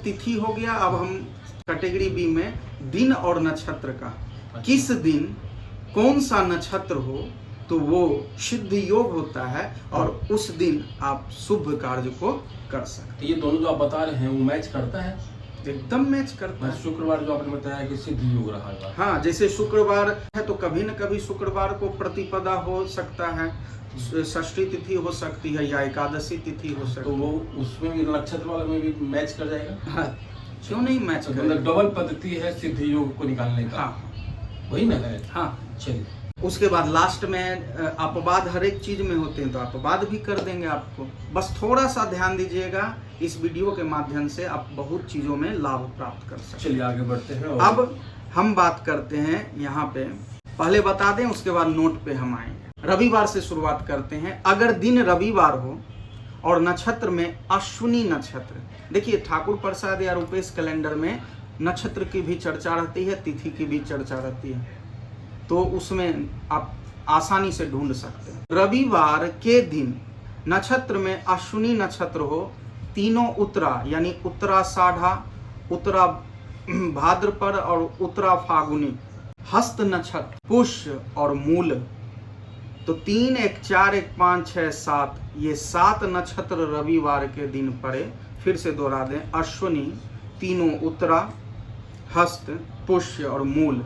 तिथि हो गया। अब हम कैटेगरी बी में दिन और नक्षत्र का, किस दिन कौन सा नक्षत्र हो तो वो सिद्ध योग होता है और उस दिन आप शुभ कार्य को कर सकते हैं। ये दोनों जो आप बता रहे हैं वो मैच करता है? एकदम मैच करता है। शुक्रवार जो आपने बताया कि सिद्ध योग रहा है। हाँ, जैसे शुक्रवार है तो कभी न कभी शुक्रवार को प्रतिपदा हो सकता है, षष्ठी तिथि हो सकती है या एकादशी तिथि हो सकती है। तो वो उसमें भी नक्षत्र वाले में भी मैच कर जाएगा? हाँ, क्यों नहीं मैच तो करेगा? मतलब डबल पद्धति है सिद्ध योग को निकालने का। हाँ, वही ना है? हाँ। चलिए, उसके बाद लास्ट में अपवाद हर एक चीज में होते हैं तो अपवाद भी कर देंगे आपको। बस थोड़ा सा ध्यान दीजिएगा, इस वीडियो के माध्यम से आप बहुत चीजों में लाभ प्राप्त कर सकते हैं। चलिए आगे बढ़ते हैं। अब हम बात करते हैं यहाँ पे, पहले बता दें उसके बाद नोट पे हम आएंगे। रविवार से शुरुआत करते हैं। अगर दिन रविवार हो और नक्षत्र में अश्विनी नक्षत्र, देखिए ठाकुर प्रसाद या रुपेश कैलेंडर में नक्षत्र की भी चर्चा रहती है, तिथि की भी चर्चा रहती है, तो उसमें आप आसानी से ढूंढ सकते हैं। रविवार के दिन नक्षत्र में अश्विनी नक्षत्र हो, तीनों उत्तरा यानी उत्तराषाढ़ा, उत्तरा भाद्रपद और उत्तरा फागुनी, हस्त नक्षत्र, पुष्य और मूल, तो 3, 1, 4, 1, 5, 6, 7 ये 7 नक्षत्र रविवार के दिन पड़े। फिर से दोहरा दें, अश्विनी, तीनों उत्तरा, हस्त, पुष्य और मूल,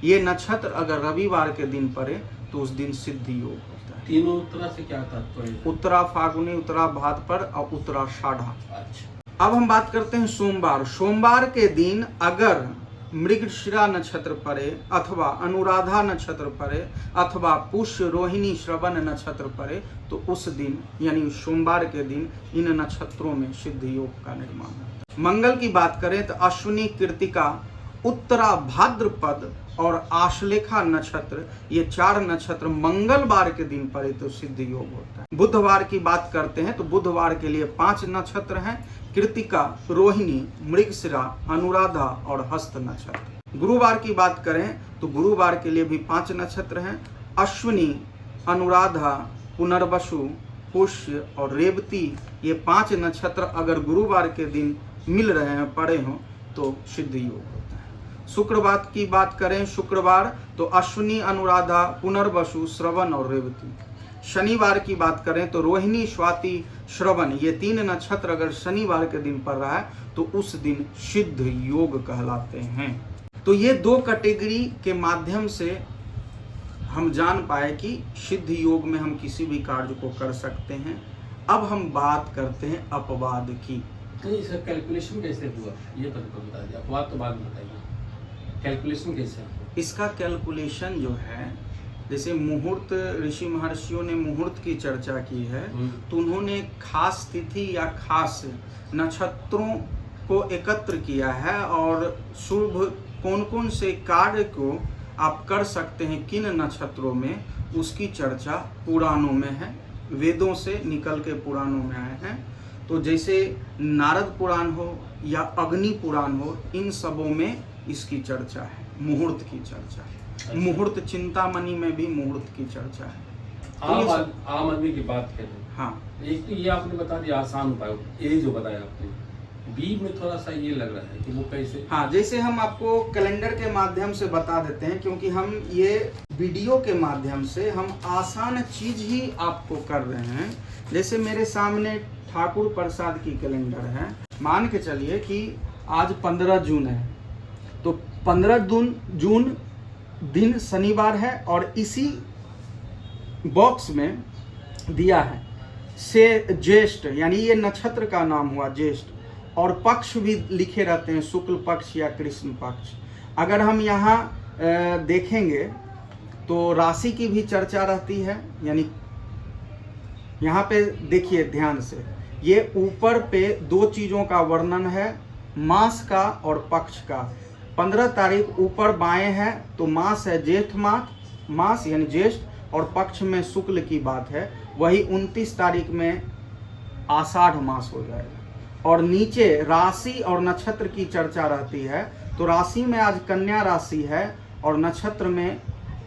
ये नक्षत्र अगर रविवार के दिन पड़े तो उस दिन सिद्ध योग होता है। तीनों उत्तरा से क्या तात्पर्य? उत्तरा फागुनी, उत्तरा भाद्रपद और उत्तराषाढ़ा। अच्छा। अब हम बात करते हैं सोमवार। सोमवार के दिन अगर मृगशिरा नक्षत्र पड़े अथवा अनुराधा नक्षत्र पड़े अथवा पुष्य, रोहिणी, श्रवण नक्षत्र पड़े तो उस दिन यानी सोमवार के दिन इन नक्षत्रों में सिद्ध योग का निर्माण होता है। मंगल की बात करें तो अश्विनी, कृतिका, उत्तरा भाद्रपद और आश्लेषा नक्षत्र, ये 4 नक्षत्र मंगलवार के दिन पड़े तो सिद्ध योग होता है। बुधवार की बात करते हैं तो बुधवार के लिए 5 नक्षत्र हैं, कृतिका, रोहिणी, मृगशिरा, अनुराधा और हस्त नक्षत्र। गुरुवार की बात करें तो गुरुवार के लिए भी 5 नक्षत्र हैं, अश्विनी, अनुराधा, पुनर्वसु, पुष्य और रेवती, ये 5 नक्षत्र अगर गुरुवार के दिन मिल रहे हैं, पड़े हों तो सिद्ध योग होता है। शुक्रवार की बात करें, शुक्रवार तो अश्विनी, अनुराधा, पुनर्वसु, श्रवण और रेवती। शनिवार की बात करें तो रोहिणी, स्वाति, श्रवण, ये 3 नक्षत्र अगर शनिवार के दिन पड़ रहा है तो उस दिन सिद्ध योग कहलाते हैं। तो ये 2 कैटेगरी के माध्यम से हम जान पाए कि सिद्ध योग में हम किसी भी कार्य को कर सकते हैं। अब हम बात करते हैं अपवाद की। तो इसका कैलकुलेशन कैसे हुआ ये तो बता दिया, अपवाद तो बाद में बताइए, कैलकुलेशन कैसे? इसका कैलकुलेशन जो है, जैसे मुहूर्त, ऋषि महर्षियों ने मुहूर्त की चर्चा की है तो उन्होंने खास तिथि या खास नक्षत्रों को एकत्र किया है और शुभ कौन कौन से कार्य को आप कर सकते हैं किन नक्षत्रों में, उसकी चर्चा पुराणों में है, वेदों से निकल के पुराणों में आए हैं। तो जैसे नारद पुराण हो या अग्नि पुराण हो, इन सबों में इसकी चर्चा है, मुहूर्त की चर्चा है। मुहूर्त चिंतामणि में भी मुहूर्त की चर्चा है। आम आदमी की बात करें, हाँ, एक तो ये आपने बता दिया आसान उपाय, ये जो बताया आपने, बी में थोड़ा सा ये लग रहा है कि वो कैसे। हाँ, जैसे हम आपको कैलेंडर के माध्यम से बता देते हैं, क्योंकि हम ये वीडियो के माध्यम से हम आसान चीज ही आपको कर रहे हैं। जैसे मेरे सामने ठाकुर प्रसाद की कैलेंडर है, मान के चलिए कि आज 15 जून है, तो 15 जून दिन शनिवार है और इसी बॉक्स में दिया है से ज्येष्ठ, यानी ये नक्षत्र का नाम हुआ ज्येष्ठ, और पक्ष भी लिखे रहते हैं, शुक्ल पक्ष या कृष्ण पक्ष। अगर हम यहाँ देखेंगे तो राशि की भी चर्चा रहती है, यानी यहाँ पे देखिए ध्यान से, ये ऊपर पे 2 चीज़ों का वर्णन है, मास का और पक्ष का। 15 तारीख ऊपर बाएं है तो मास है जेठ मास यानी ज्येष्ठ, और पक्ष में शुक्ल की बात है। वही 29 तारीख में आषाढ़ मास हो जाएगा। और नीचे राशि और नक्षत्र की चर्चा रहती है, तो राशि में आज कन्या राशि है और नक्षत्र में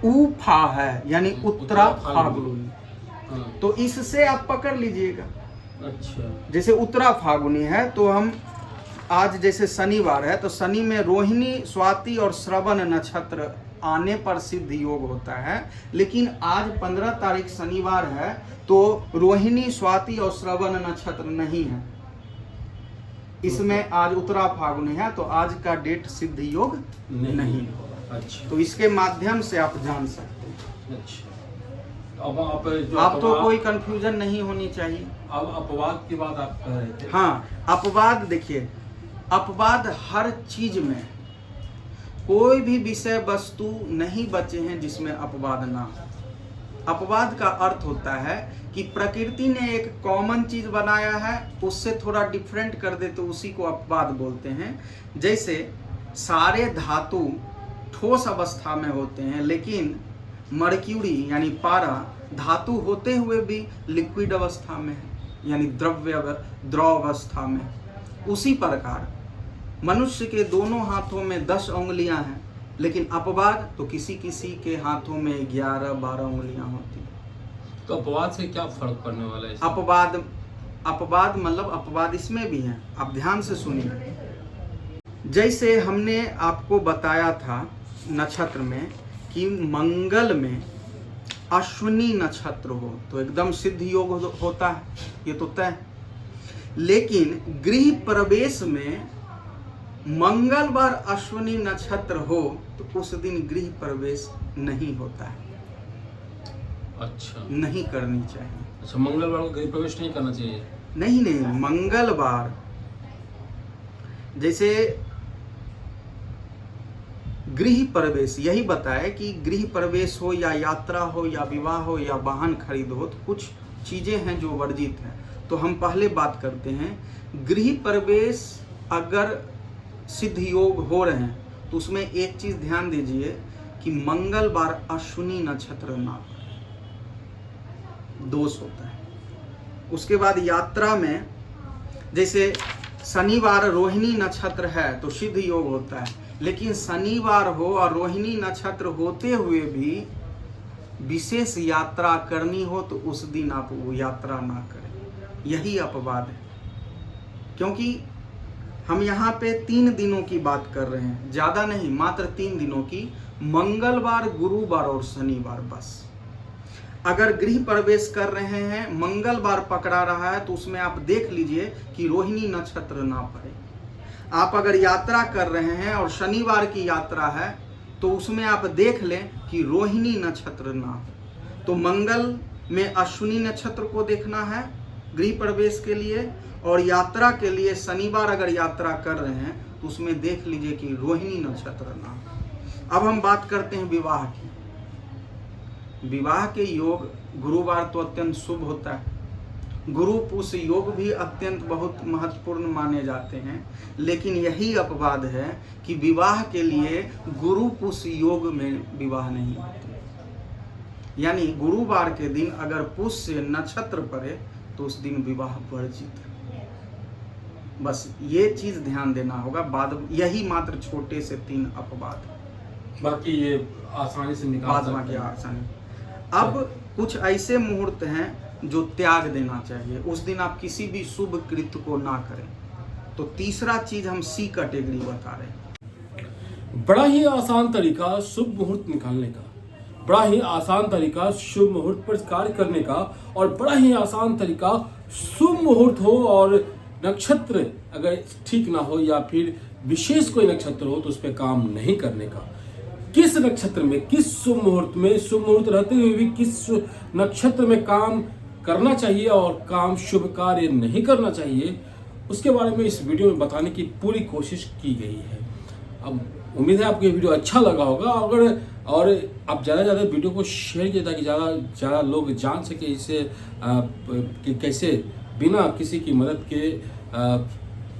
उफा है यानी उत्तरा फागुनी। तो इससे आप पकड़ लीजिएगा। अच्छा, जैसे उत्तरा फागुनी है तो हम आज जैसे शनिवार है तो शनि में रोहिणी, स्वाति और श्रवण नक्षत्र आने पर सिद्ध योग होता है, लेकिन आज 15 तारीख शनिवार है तो रोहिणी, स्वाति और श्रवण नक्षत्र नहीं है, इसमें आज उत्तरा फागुन है, तो आज का डेट सिद्ध योग नहीं होगा। अच्छा, तो इसके माध्यम से आप जान सकते हैं। अच्छा, अब आप तो कोई कंफ्यूजन नहीं होनी चाहिए। अब अपवाद की बात आप कह रहे थे। हाँ, अपवाद देखिए, अपवाद हर चीज में, कोई भी विषय वस्तु नहीं बचे हैं जिसमें अपवाद ना हो। अपवाद का अर्थ होता है कि प्रकृति ने एक कॉमन चीज बनाया है, उससे थोड़ा डिफरेंट कर दे तो उसी को अपवाद बोलते हैं। जैसे सारे धातु ठोस अवस्था में होते हैं, लेकिन मर्क्यूरी यानी पारा धातु होते हुए भी लिक्विड अवस्था में है, यानी द्रव अवस्था में। उसी प्रकार मनुष्य के दोनों हाथों में 10 उंगलियां हैं, लेकिन अपवाद तो किसी किसी के हाथों में 11-12 उंगलियां होती हैं। तो अपवाद से क्या फर्क पड़ने वाला है? अपवाद मतलब अपवाद इसमें भी है, आप ध्यान से सुनिए। जैसे हमने आपको बताया था नक्षत्र में कि मंगल में अश्विनी नक्षत्र हो तो एकदम सिद्ध योग होता है, ये तो तय। लेकिन गृह प्रवेश में मंगलवार अश्विनी नक्षत्र हो तो उस दिन गृह प्रवेश नहीं होता है। अच्छा, नहीं करनी चाहिए। अच्छा, मंगलवार को गृह प्रवेश नहीं करना चाहिए? नहीं, मंगलवार जैसे गृह प्रवेश यही बताए कि गृह प्रवेश हो या यात्रा हो या विवाह हो या वाहन खरीद हो, तो कुछ चीजें हैं जो वर्जित हैं। तो हम पहले बात करते हैं, गृह प्रवेश अगर सिद्ध योग हो रहे हैं तो उसमें एक चीज ध्यान दीजिए कि मंगलवार अश्विनी नक्षत्र ना दोष होता है। उसके बाद यात्रा में जैसे शनिवार रोहिणी नक्षत्र है तो सिद्ध योग होता है, लेकिन शनिवार हो और रोहिणी नक्षत्र होते हुए भी विशेष यात्रा करनी हो तो उस दिन आप वो यात्रा ना करें, यही अपवाद है। क्योंकि हम यहाँ पे 3 दिनों की बात कर रहे हैं, ज्यादा नहीं, मात्र 3 दिनों की, मंगलवार, गुरुवार और शनिवार बस। अगर गृह प्रवेश कर रहे हैं, मंगलवार पकड़ा रहा है तो उसमें आप देख लीजिए कि रोहिणी नक्षत्र ना पड़े। आप अगर यात्रा कर रहे हैं और शनिवार की यात्रा है तो उसमें आप देख लें कि रोहिणी नक्षत्र ना हो। तो मंगल में अश्विनी नक्षत्र को देखना है गृह प्रवेश के लिए, और यात्रा के लिए शनिवार अगर यात्रा कर रहे हैं तो उसमें देख लीजिए कि रोहिणी नक्षत्र ना हो। अब हम बात करते हैं विवाह की। विवाह के योग गुरुवार तो अत्यंत शुभ होता है, गुरु पुष योग भी अत्यंत बहुत महत्वपूर्ण माने जाते हैं, लेकिन यही अपवाद है कि विवाह के लिए गुरु पुष योग में विवाह नहीं होते। यानी गुरुवार के दिन अगर पुष्य नक्षत्र पड़े तो उस दिन विवाह वर्जित है। बस ये चीज ध्यान देना होगा। बाद यही मात्र छोटे से 3 अपवाद, बाकी ये आसानी से निकाल सकते हैं। आसानी। अब कुछ ऐसे मुहूर्त हैं जो त्याग देना चाहिए, उस दिन आप किसी भी शुभ कृत्य को ना करें। तो तीसरा चीज हम सी कैटेगरी बता रहे हैं। बड़ा ही आसान तरीका शुभ मुहूर्त निकालने का, बड़ा ही आसान तरीका शुभ मुहूर्त पर कार्य करने का, और बड़ा ही आसान तरीका शुभ मुहूर्त हो और नक्षत्र अगर ठीक ना हो या फिर विशेष कोई नक्षत्र हो तो उस पर काम नहीं करने का। किस नक्षत्र में, किस शुभ मुहूर्त में, शुभ मुहूर्त रहते हुए भी किस नक्षत्र में काम करना चाहिए और काम शुभ कार्य नहीं करना चाहिए, उसके बारे में इस वीडियो में बताने की पूरी कोशिश की गई है। अब उम्मीद है आपको ये वीडियो अच्छा लगा होगा, अगर और आप ज़्यादा से ज़्यादा वीडियो को शेयर किया ताकि ज़्यादा लोग जान सके इसे कि कैसे बिना किसी की मदद के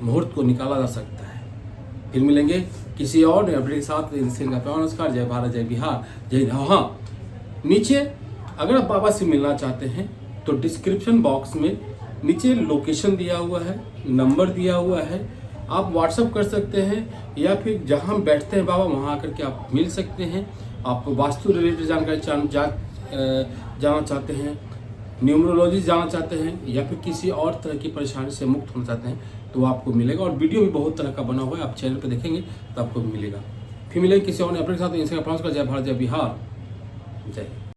मुहूर्त को निकाला जा सकता है। फिर मिलेंगे किसी और नए अपडेट के साथ। नमस्कार, जय भारत, जय बिहार, जय। हाँ, नीचे अगर आप बाबा से मिलना चाहते हैं तो डिस्क्रिप्शन बॉक्स में नीचे लोकेशन दिया हुआ है, नंबर दिया हुआ है, आप व्हाट्सअप कर सकते हैं, या फिर जहां बैठते हैं बाबा वहां आकर के आप मिल सकते हैं। आप वास्तु रिलेटेड जानकारी जानना चाहते हैं न्यूमरोलॉजी जानना चाहते हैं या फिर किसी और तरह की परेशानी से मुक्त होना चाहते हैं तो आपको मिलेगा। और वीडियो भी बहुत तरह का बना हुआ है, आप चैनल पर देखेंगे तो आपको मिलेगा। फिर मिलेंगे किसी और अपने के साथ। जय भारत जय बिहार, जय।